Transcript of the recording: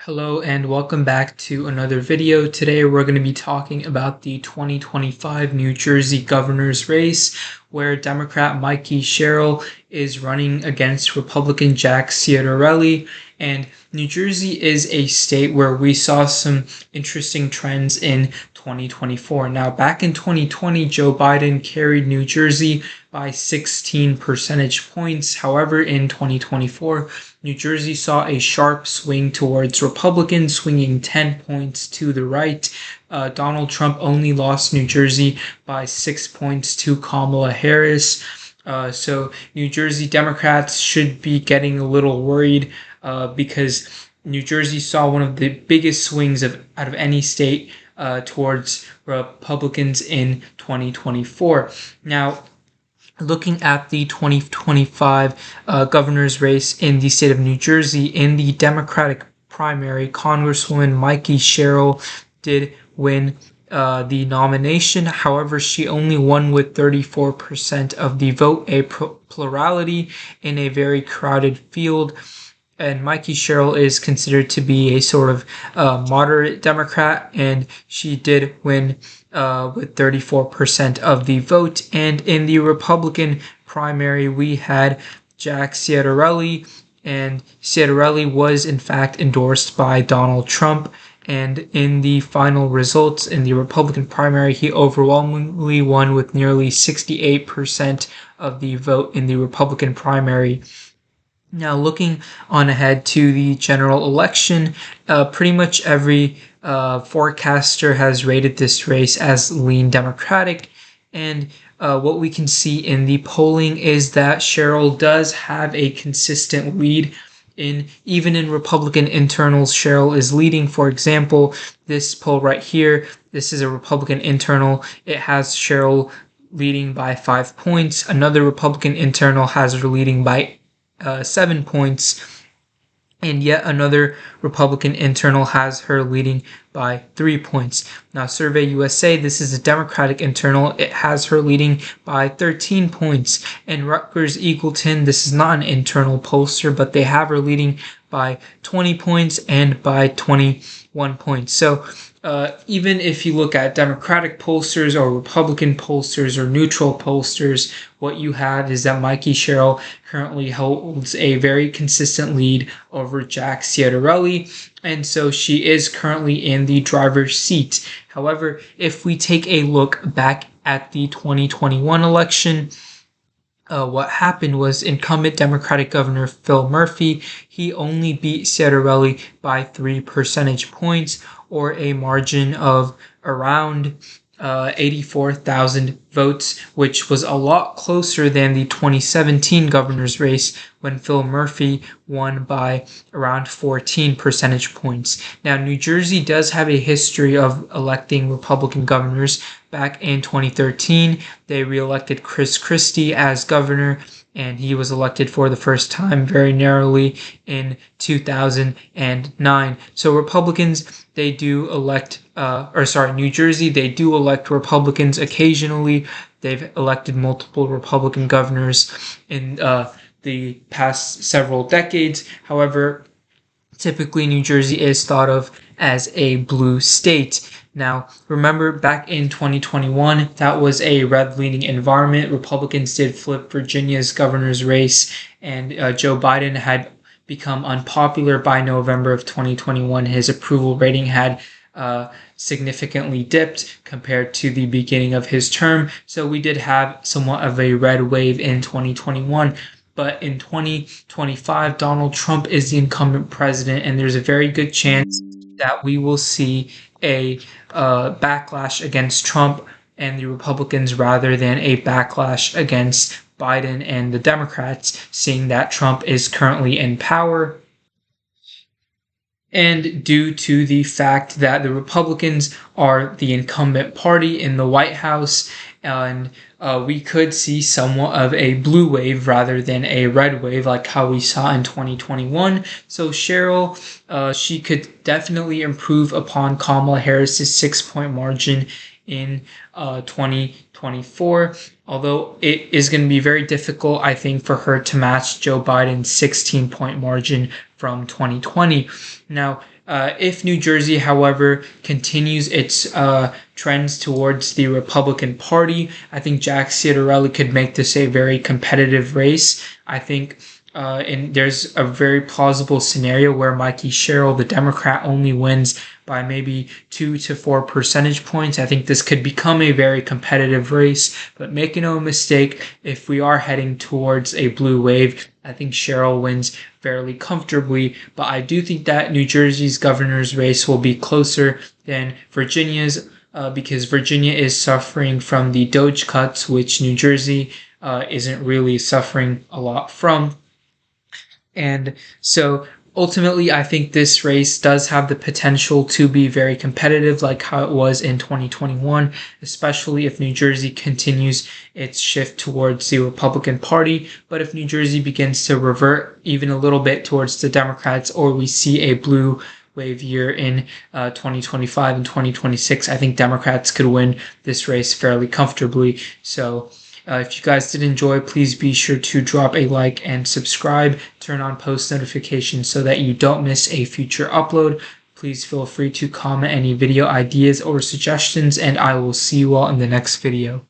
Hello and welcome back to another video. Today we're going to be talking about the 2025 New Jersey governor's race, where Democrat Mikey Sherrill is running against Republican Jack Ciattarelli. And New Jersey is a state where we saw some interesting trends in 2024. Now, back in 2020, Joe Biden carried New Jersey by 16 percentage points. However, in 2024, New Jersey saw a sharp swing towards Republicans, swinging 10 points to the right. Donald Trump only lost New Jersey by 6 points to Kamala Harris. So New Jersey Democrats should be getting a little worried because New Jersey saw one of the biggest swings out of any state towards Republicans in 2024. Now, looking at the 2025 governor's race in the state of New Jersey, in the Democratic primary, Congresswoman Mikey Sherrill did win the nomination. However, she only won with 34% of the vote, a plurality in a very crowded field. And Mikey Sherrill is considered to be a sort of moderate Democrat, and she did win with 34% of the vote. And in the Republican primary, we had Jack Ciattarelli, and Ciattarelli was in fact endorsed by Donald Trump. And in the final results in the Republican primary, he overwhelmingly won with nearly 68% of the vote in the Republican primary. Now, looking on ahead to the general election, pretty much every forecaster has rated this race as lean Democratic. And what we can see in the polling is that Sherrill does have a consistent lead. Even in Republican internals, Sherrill is leading. For example, this poll right here, this is a Republican internal. It has Sherrill leading by 5 points. Another Republican internal has her leading by 7 points, and yet another Republican internal has her leading by 3 points. Now, Survey USA, this is a Democratic internal, it has her leading by 13 points. And Rutgers Eagleton, this is not an internal pollster, but they have her leading by 20 points and by 21 points. So even if you look at Democratic pollsters or Republican pollsters or neutral pollsters, what you have is that Mikey Sherrill currently holds a very consistent lead over Jack Ciattarelli, and so she is currently in the driver's seat. However, if we take a look back at the 2021 election, what happened was incumbent Democratic Governor Phil Murphy, he only beat Ciattarelli by 3 percentage points, or a margin of around 84,000 votes, which was a lot closer than the 2017 governor's race when Phil Murphy won by around 14 percentage points. Now, New Jersey does have a history of electing Republican governors. Back in 2013, they reelected Chris Christie as governor, and he was elected for the first time very narrowly in 2009. So Republicans, they do elect, New Jersey, they do elect Republicans occasionally. They've elected multiple Republican governors in the past several decades. However, typically New Jersey is thought of as a blue state. Now, remember back in 2021, that was a red-leaning environment. Republicans did flip Virginia's governor's race, and Joe Biden had become unpopular by November of 2021. His approval rating had significantly dipped compared to the beginning of his term. So we did have somewhat of a red wave in 2021. But in 2025, Donald Trump is the incumbent president, and there's a very good chance that we will see a backlash against Trump and the Republicans rather than a backlash against Biden and the Democrats, seeing that Trump is currently in power. And due to the fact that the Republicans are the incumbent party in the White House, and we could see somewhat of a blue wave rather than a red wave like how we saw in 2021. So Sherrill, she could definitely improve upon Kamala Harris's 6-point margin in 2024, although it is going to be very difficult, I think, for her to match Joe Biden's 16-point margin from 2020. Now, If New Jersey, however, continues its trends towards the Republican Party, I think Jack Ciattarelli could make this a very competitive race. I think and there's a very plausible scenario where Mikey Sherrill, the Democrat, only wins by maybe 2 to 4 percentage points. I think this could become a very competitive race, but make no mistake, if we are heading towards a blue wave, I think Sherrill wins fairly comfortably, but I do think that New Jersey's governor's race will be closer than Virginia's because Virginia is suffering from the Doge cuts, which New Jersey isn't really suffering a lot from. And so ultimately, I think this race does have the potential to be very competitive, like how it was in 2021, especially if New Jersey continues its shift towards the Republican Party. But if New Jersey begins to revert even a little bit towards the Democrats, or we see a blue wave year in 2025 and 2026, I think Democrats could win this race fairly comfortably. So if you guys did enjoy, please be sure to drop a like and subscribe. Turn on post notifications so that you don't miss a future upload. Please feel free to comment any video ideas or suggestions, and I will see you all in the next video.